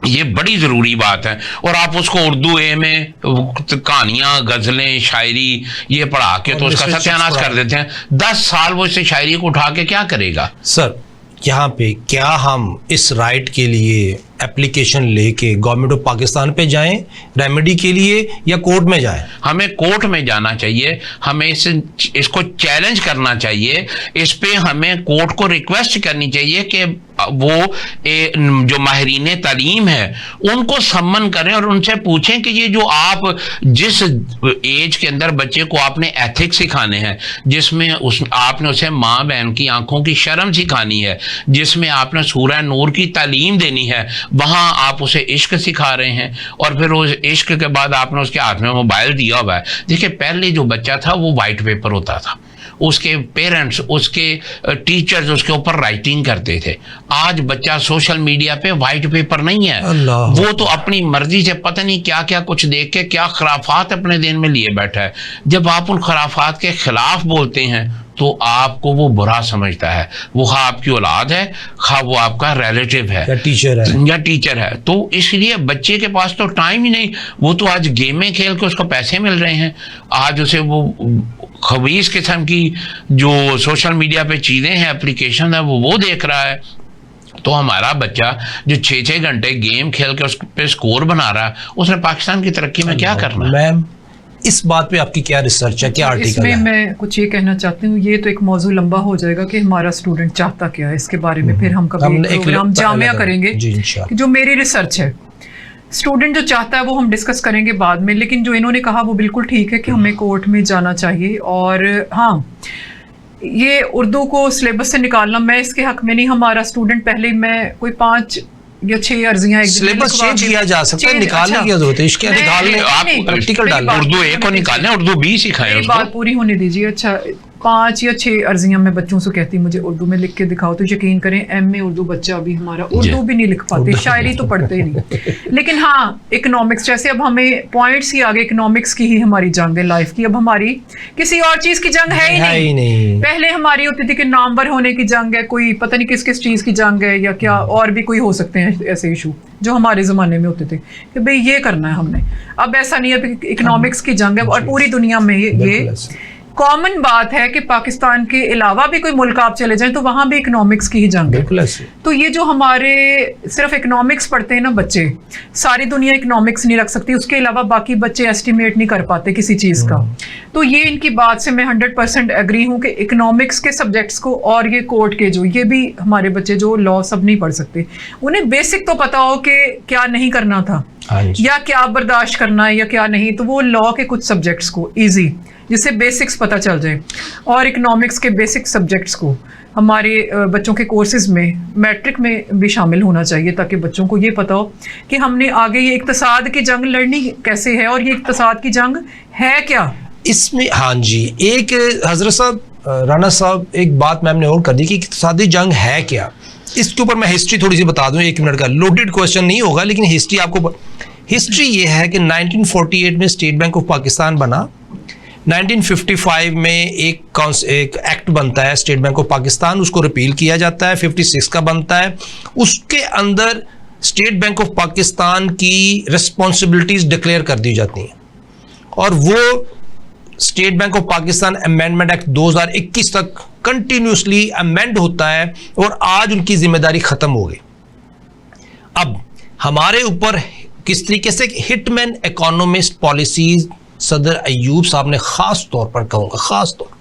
ये बड़ी ज़रूरी बात है। और आप उसको उर्दू ए में कहानियाँ, गज़लें, शायरी ये पढ़ा के तो उसका सत्यानाश कर देते हैं। 10 साल वो इसे शायरी को उठा के क्या करेगा। सर यहाँ पे क्या हम इस राइट के लिए एप्लीकेशन लेके गवर्नमेंट ऑफ पाकिस्तान पे जाएं रेमेडी के लिए या कोर्ट में जाएं? हमें कोर्ट में जाना चाहिए, हमें इसको चैलेंज करना चाहिए, इस पे हमें कोर्ट को रिक्वेस्ट करनी चाहिए कि वो जो माहिरीन तालीम है उनको सम्मन करें और उनसे पूछें कि ये जो आप जिस एज के अंदर बच्चे को आपने एथिक्स सिखाने हैं, जिसमें आपने उसे माँ बहन की आंखों की शर्म सिखानी है, जिसमें आपने सूरह नूर की तालीम देनी है, वहाँ आप उसे इश्क सिखा रहे हैं और फिर उस इश्क के बाद आपने उसके हाथ में मोबाइल दिया हुआ है। देखिए, पहले जो बच्चा था वो वाइट पेपर होता था, उसके पेरेंट्स, उसके टीचर्स उसके ऊपर राइटिंग करते थे। आज बच्चा सोशल मीडिया पे वाइट पेपर नहीं है, वो तो अपनी मर्जी से पता नहीं क्या क्या कुछ देख के क्या खराफात अपने दिन में लिए बैठा है। जब आप उन खराफात के खिलाफ बोलते हैं तो आपको वो बुरा समझता है, वो खा आपकी औलाद है, खा वो आपका रिलेटिव है या टीचर है। तो इसलिए बच्चे के पास तो टाइम ही नहीं, वो तो आज गेमें खेल के उसको पैसे मिल रहे हैं, आज उसे वो खबीस किस्म की जो सोशल मीडिया पे चीज़ें हैं, एप्लीकेशन है, वो देख रहा है। तो हमारा बच्चा जो 6-6 घंटे गेम खेल के उस पे स्कोर बना रहा है, उसने पाकिस्तान की तरक्की में क्या करना है? मैम, इस बात पे आपकी क्या रिसर्च है, क्या आर्टिकल है? इसमें मैं कुछ ये कहना चाहती हूँ, ये तो एक मौजू लंबा हो जाएगा कि हमारा स्टूडेंट चाहता क्या है, इसके बारे में फिर हम कभी प्रोग्राम जामिया करेंगे कि जो मेरी रिसर्च है, स्टूडेंट जो चाहता है वो हम डिस्कस करेंगे बाद में। लेकिन जो इन्होंने कहा वो बिल्कुल ठीक है कि हमें कोर्ट में जाना चाहिए। और हाँ, ये उर्दू को सिलेबस से निकालना, मैं इसके हक में नहीं, हमारा स्टूडेंट पहले मैं कोई 5 या 6 अर्जियां सिलेबस चेंज किया जा सकता है, निकालने की जरूरत है, इसके निकालने आप प्रैक्टिकल डालना, उर्दू ए को निकालना, उर्दू बी सिखाएं, बात पूरी होने दीजिए। अच्छा, 5 या 6 अर्जियां मैं बच्चों से कहती मुझे उर्दू में लिख के दिखाओ, तो यकीन करें MA उर्दू बच्चा भी हमारा उर्दू भी नहीं लिख पाते, शायरी तो पढ़ते ही नहीं। लेकिन हाँ, इकोनॉमिक्स जैसे अब हमें पॉइंट्स ही आगे, इकोनॉमिक्स की ही हमारी जंग है लाइफ की, अब हमारी किसी और चीज़ की जंग है ही नहीं। पहले हमारी होती थी कि नामवर होने की जंग है, कोई पता नहीं किस किस चीज़ की जंग है, या क्या और भी कोई हो सकते हैं ऐसे इशू जो हमारे ज़माने में होते थे कि भाई ये करना है हमने। अब ऐसा नहीं है, इकोनॉमिक्स की जंग है और पूरी दुनिया में ये कॉमन बात है कि पाकिस्तान के अलावा भी कोई मुल्क आप चले जाएं तो वहाँ भी इकोनॉमिक्स की ही जंग है। तो ये जो हमारे सिर्फ इकोनॉमिक्स पढ़ते हैं ना बच्चे, सारी दुनिया इकोनॉमिक्स नहीं रख सकती, उसके अलावा बाकी बच्चे एस्टिमेट नहीं कर पाते किसी चीज़ का। तो ये इनकी बात से मैं 100% एग्री हूँ कि इकोनॉमिक्स के सब्जेक्ट्स को और ये कोर्ट के जो ये भी हमारे बच्चे जो लॉ सब नहीं पढ़ सकते, उन्हें बेसिक तो पता हो कि क्या नहीं करना था या क्या बर्दाश्त करना है या क्या नहीं, तो वो लॉ के कुछ सब्जेक्ट्स को ईजी जिससे बेसिक्स पता चल जाए, और इकोनॉमिक्स के बेसिक सब्जेक्ट्स को हमारे बच्चों के कोर्सेज में मैट्रिक में भी शामिल होना चाहिए, ताकि बच्चों को ये पता हो कि हमने आगे ये इक्तिसाद की जंग लड़नी कैसे है और ये इक्तिसाद की जंग है क्या इसमें। हाँ जी, एक हजरत साहब, राना साहब, एक बात मैम ने और कर दी कि इक्तिसादी जंग है क्या। इसके ऊपर मैं हिस्ट्री थोड़ी सी बता दूं, 1 मिनट का लोडेड क्वेश्चन नहीं होगा, लेकिन हिस्ट्री आपको, हिस्ट्री ये है कि 1948 में स्टेट बैंक ऑफ पाकिस्तान बना, 1955 में एक एक्ट बनता है स्टेट बैंक ऑफ पाकिस्तान, उसको रिपील किया जाता है, 56 का बनता है, उसके अंदर स्टेट बैंक ऑफ पाकिस्तान की रिस्पॉन्सिबिलिटीज डिक्लेयर कर दी जाती हैं, और वो state bank of Pakistan amendment act 2021 तक कंटिन्यूसली अमेंड होता है, और आज उनकी जिम्मेदारी खत्म हो गई। अब हमारे ऊपर किस तरीके से हिटमैन इकोनॉमिस्ट पॉलिसीज सदर अयूब साहब ने खास तौर पर कहूँगा, खास तौर,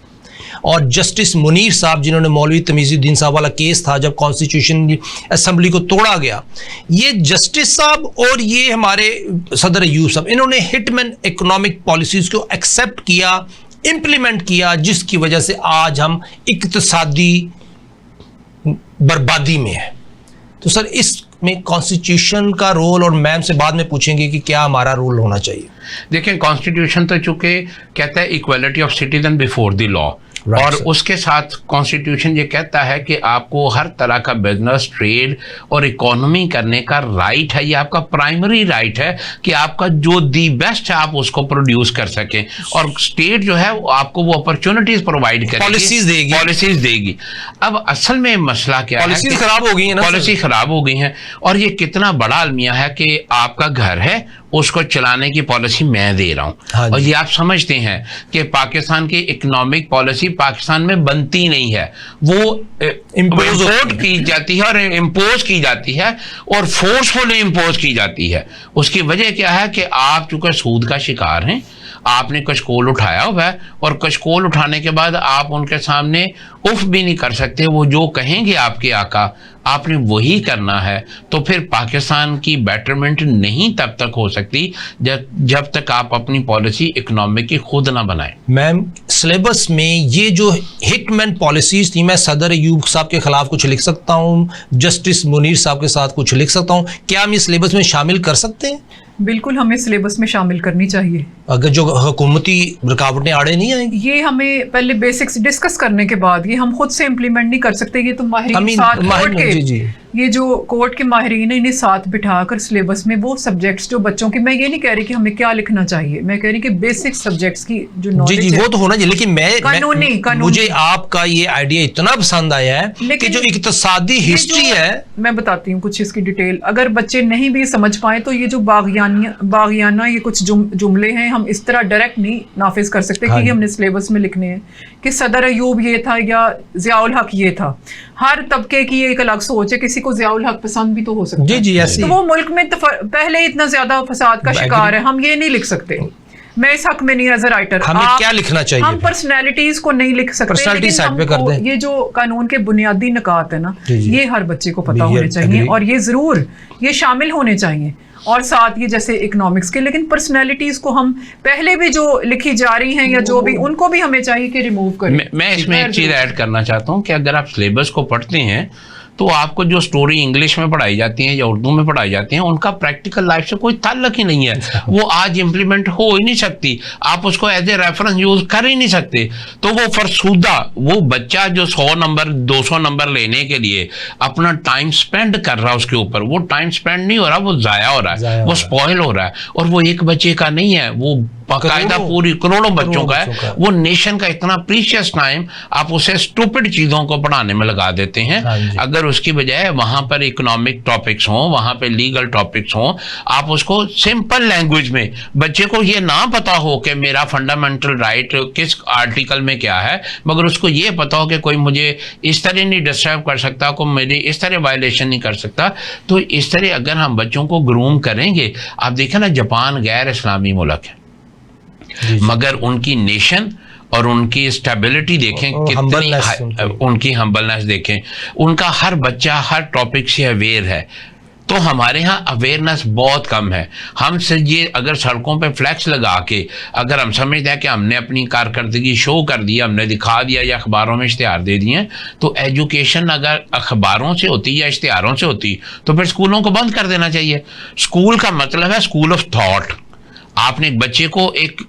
और जस्टिस मुनीर साहब जिन्होंने मौलवी तमीज़ुद्दीन साहब वाला केस था जब कॉन्स्टिट्यूशन असेंबली को तोड़ा गया, ये जस्टिस साहब और ये हमारे सदर अयूब साहब, इन्होंने हिटमैन इकोनॉमिक पॉलिसीज़ को एक्सेप्ट किया, इम्प्लीमेंट किया, जिसकी वजह से आज हम इक्तिसादी बर्बादी में है। तो सर इसमें कॉन्स्टिट्यूशन का रोल, और मैम से बाद में पूछेंगे कि क्या हमारा रोल होना चाहिए। देखिए, कॉन्स्टिट्यूशन तो चूंकि कहता है equality of citizen before the law, और उसके साथ कॉन्स्टिट्यूशन ये कहता है कि आपको हर तरह का बिजनेस, ट्रेड और इकोनॉमी करने का राइट है। ये आपका प्राइमरी राइट है कि आपका जो दी बेस्ट है आप उसको प्रोड्यूस कर सकें, और स्टेट जो है वो आपको वो अपॉर्चुनिटीज प्रोवाइड करेगी, पॉलिसीज देगी। अब असल में मसला क्या है, पॉलिसीज खराब हो गई है ना, पॉलिसी खराब हो गई है, और ये कितना बड़ा अलमिया है कि आपका घर है, उसको चलाने की पॉलिसी मैं दे रहा हूँ। हाँ, और ये आप समझते हैं कि पाकिस्तान की इकोनॉमिक पॉलिसी पाकिस्तान में बनती नहीं है, वो इम्पोर्ट की जाती है और इम्पोज की जाती है, और फोर्सफुली इम्पोज की जाती है। उसकी वजह क्या है कि आप चूंकि सूद का शिकार हैं, आपने कशकोल उठाया हुआ है, और कशकोल उठाने के बाद आप उनके सामने उफ भी नहीं कर सकते, वो जो कहेंगे आपके आका आपने वही करना है। तो फिर पाकिस्तान की बेटरमेंट नहीं तब तक हो सकती जब तक आप अपनी पॉलिसी इकोनॉमिक की खुद ना बनाएं। मैम, सिलेबस में ये जो हिटमैन पॉलिसीज थी, मैं सदर अयूब साहब के खिलाफ कुछ लिख सकता हूँ, जस्टिस मुनीर साहब के साथ कुछ लिख सकता हूँ, क्या हम इस सिलेबस में शामिल कर सकते हैं? बिल्कुल, हमें सिलेबस में शामिल करनी चाहिए, अगर जो हुकूमती रुकावटें आड़े नहीं आएंगी। ये हमें पहले बेसिक्स डिस्कस करने के बाद, ये हम खुद से इम्प्लीमेंट नहीं कर सकते, ये तो माहिरीन साथ कोर्ट के, ये जो कोर्ट के माहिरीन है, इन्हें साथ बिठाकर सिलेबस में वो सब्जेक्ट्स जो बच्चों की, मैं ये नहीं कह रही कि हमें क्या लिखना चाहिए, मैं कह रही कि बेसिक सब्जेक्ट्स की जो नॉलेज जी वो तो होना चाहिए। लेकिन कानूनी मुझे आपका ये आइडिया इतना पसंद आया है कि जो इक्तिसादी हिस्ट्री है, मैं बताती हूँ कुछ इसकी डिटेल, अगर बच्चे नहीं भी समझ पाए तो ये जो बागियाना ये कुछ जुमले हैं, हम इस तरह डायरेक्ट नहीं नाफिज कर सकते कि हमने सिलेबस में लिखने हैं कि सदर अयूब ये था या ज़ियाउल हक ये था। हर तबके की एक अलग सोच है, किसी को ज़ियाउल हक पसंद भी तो हो सकता है। जी ऐसी, तो वो मुल्क में पहले इतना ज्यादा फसाद का शिकार है, हम ये नहीं लिख सकते। मैं इस हक में नहीं एज ए राइटर, हमें क्या लिखना चाहिए? हम पर्सनैलिटीज को नहीं लिख सकते, पर्सनैलिटी साइड पे कर दें। ये जो कानून के बुनियादी निकात है ना, ये हर बच्चे को पता होने चाहिए, और ये जरूर ये शामिल होने चाहिए, और साथ ये जैसे इकोनॉमिक्स के, लेकिन पर्सनैलिटीज को हम पहले भी जो लिखी जा रही हैं या जो भी, उनको भी हमें चाहिए कि रिमूव करें। मैं इसमें एक चीज ऐड करना चाहता हूँ कि अगर आप सिलेबस को पढ़ते हैं तो आपको जो स्टोरी इंग्लिश में पढ़ाई जाती है या उर्दू में पढ़ाई जाती है उनका प्रैक्टिकल लाइफ से कोई ताल्लुक ही नहीं है, वो आज इम्प्लीमेंट हो ही नहीं सकती, आप उसको एज ए रेफरेंस यूज कर ही नहीं सकते। तो वो फरसूदा, वो बच्चा जो 100 नंबर 200 नंबर लेने के लिए अपना टाइम स्पेंड कर रहा है उसके ऊपर, वो टाइम स्पेंड नहीं हो रहा, वो जाया हो रहा है, वो स्पॉइल हो रहा है। और वो एक बच्चे का नहीं है, वो बाकायदा पूरी करोड़ों बच्चों का है। वो नेशन का इतना प्रीशियस टाइम आप उसे स्टूपिड चीजों को पढ़ाने में लगा देते हैं। अगर उसकी बजाय वहां पर इकोनॉमिक टॉपिक्स हों, वहां पर लीगल टॉपिक्स हों, आप उसको सिंपल लैंग्वेज में, बच्चे को ये ना पता हो कि मेरा फंडामेंटल राइट किस आर्टिकल में क्या है, मगर उसको ये पता हो कि कोई मुझे इस तरह नहीं डिस्टर्ब कर सकता, कोई मेरी इस तरह वायलेशन नहीं कर सकता। तो इस तरह अगर हम बच्चों को ग्रूम करेंगे, आप देखें ना, जापान गैर इस्लामी मुल्क है मगर उनकी नेशन और उनकी स्टेबिलिटी देखें, कितनी उनकी हम्बलनेस देखें, उनका हर बच्चा हर टॉपिक से अवेयर है। तो हमारे यहाँ अवेयरनेस बहुत कम है। हम से ये अगर सड़कों पे फ्लैक्स लगा के अगर हम समझते हैं कि हमने अपनी कारकर्दगी शो कर दिया, हमने दिखा दिया या अखबारों में इश्तिहार दे दिए, तो एजुकेशन अगर अखबारों से होती या इश्तिहारों से होती तो फिर स्कूलों को बंद कर देना चाहिए। स्कूल का मतलब है स्कूल ऑफ थॉट। आपने एक बच्चे को एक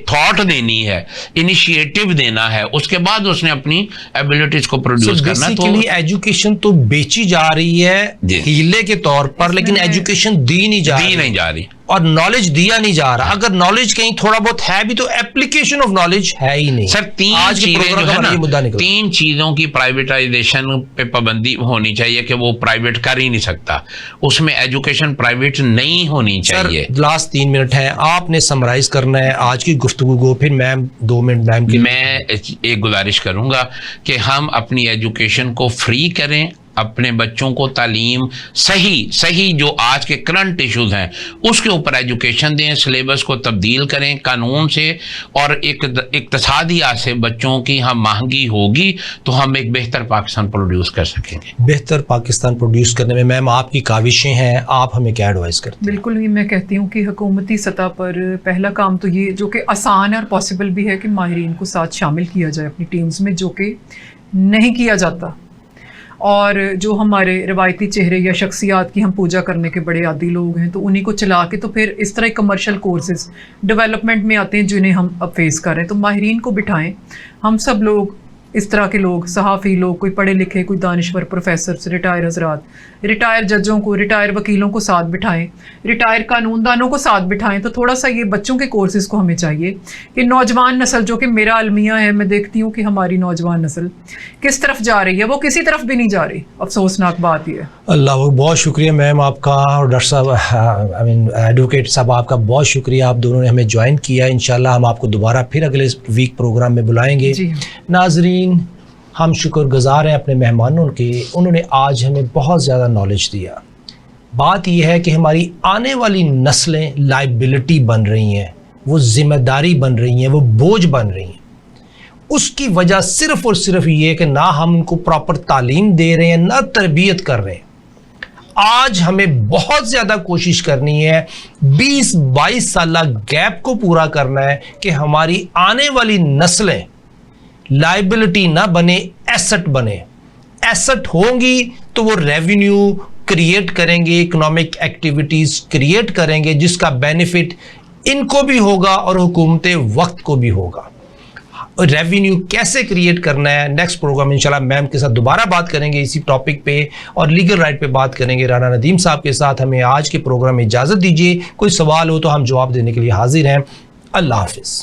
थॉट देनी है, इनिशिएटिव देना है, उसके बाद उसने अपनी एबिलिटीज को प्रोड्यूस करना। तो एजुकेशन तो बेची जा रही है हीले के तौर पर, लेकिन एजुकेशन दी नहीं जा रही और नॉलेज दिया नहीं जा रहा। अगर नॉलेज कहीं थोड़ा बहुत है भी तो एप्लीकेशन ऑफ नॉलेज है ही नहीं। सर आज चीजें जो है ना, 3 चीजों की प्राइवेटाइजेशन पे पाबंदी होनी चाहिए कि वो प्राइवेट कर ही नहीं सकता, उसमें एजुकेशन प्राइवेट नहीं होनी चाहिए। लास्ट 3 मिनट है, आपने समराइज करना है आज की गुफ्तगू को, फिर मैम 2 मिनट मैम की। मैं एक गुजारिश करूंगा कि हम अपनी एजुकेशन को फ्री करें, अपने बच्चों को तालीम सही जो आज के करंट इश्यूज हैं उसके ऊपर एजुकेशन दें, सिलेबस को तब्दील करें कानून से, और एक इक्तिसादी से बच्चों की हम महंगी होगी तो हम एक बेहतर पाकिस्तान प्रोड्यूस कर सकेंगे। बेहतर पाकिस्तान प्रोड्यूस करने में मैम आपकी काविशें हैं, आप हमें क्या एडवाइस करते हैं? बिल्कुल ही मैं कहती हूँ कि हुकूमती सतह पर पहला काम तो ये, जो कि आसान और पॉसिबल भी है, कि माहिरीन को साथ शामिल किया जाए अपनी टीम्स में, जो कि नहीं किया जाता। और जो हमारे रवायती चेहरे या शख्सियात की हम पूजा करने के बड़े आदी लोग हैं, तो उन्हीं को चला के तो फिर इस तरह कमर्शियल कोर्सेज डेवलपमेंट में आते हैं जिन्हें हम अब फेस कर रहे हैं। तो माहिरीन को बिठाएं, हम सब लोग इस तरह के लोग, सहाफ़ी लोग, कोई पढ़े लिखे, कोई दानिश्वर प्रोफेसर, रिटायर हजरात, रिटायर जजों को, रिटायर वकीलों को साथ बिठाएं, रिटायर कानूनदानों को साथ बिठाएं। तो थोड़ा सा ये बच्चों के कोर्सेज को हमें चाहिए कि नौजवान नस्ल, जो कि मेरा अलमिया है, मैं देखती हूँ कि हमारी नौजवान नस्ल किस तरफ जा रही है, वो किसी तरफ भी नहीं जा रही। अफसोसनाक बात यह है। अल्लाह, बहुत शुक्रिया मैम आपका, और डॉक्टर साहब एडवोकेट साहब आपका बहुत शुक्रिया, आप दोनों ने हमें ज्वाइन किया। इंशाल्लाह हम आपको दोबारा फिर अगले वीक प्रोग्राम में बुलाएंगे। नाजरीन, हम शुक्रगुजार हैं अपने मेहमानों के, उन्होंने आज हमें बहुत ज़्यादा नॉलेज दिया। बात यह है कि हमारी आने वाली नस्लें लाइबिलिटी बन रही हैं, वो जिम्मेदारी बन रही हैं, वो बोझ बन रही हैं। उसकी वजह सिर्फ़ और सिर्फ ये कि ना हम उनको प्रॉपर तालीम दे रहे हैं, ना तरबियत कर रहे हैं। आज हमें बहुत ज़्यादा कोशिश करनी है, 20-22 साल गैप को पूरा करना है कि हमारी आने वाली नस्लें लाइबिलिटी ना बने, एसेट बने। एसेट होंगी तो वो रेवेन्यू क्रिएट करेंगे, इकोनॉमिक एक्टिविटीज़ क्रिएट करेंगे, जिसका बेनिफिट इनको भी होगा और हुकूमत वक्त को भी होगा। रेवेन्यू कैसे क्रिएट करना है, नेक्स्ट प्रोग्राम इंशाल्लाह मैम के साथ दोबारा बात करेंगे इसी टॉपिक पे, और लीगल राइट पे बात करेंगे राना नदीम साहब के साथ। हमें आज के प्रोग्राम में इजाज़त दीजिए, कोई सवाल हो तो हम जवाब देने के लिए हाजिर हैं। अल्लाह हाफिज़।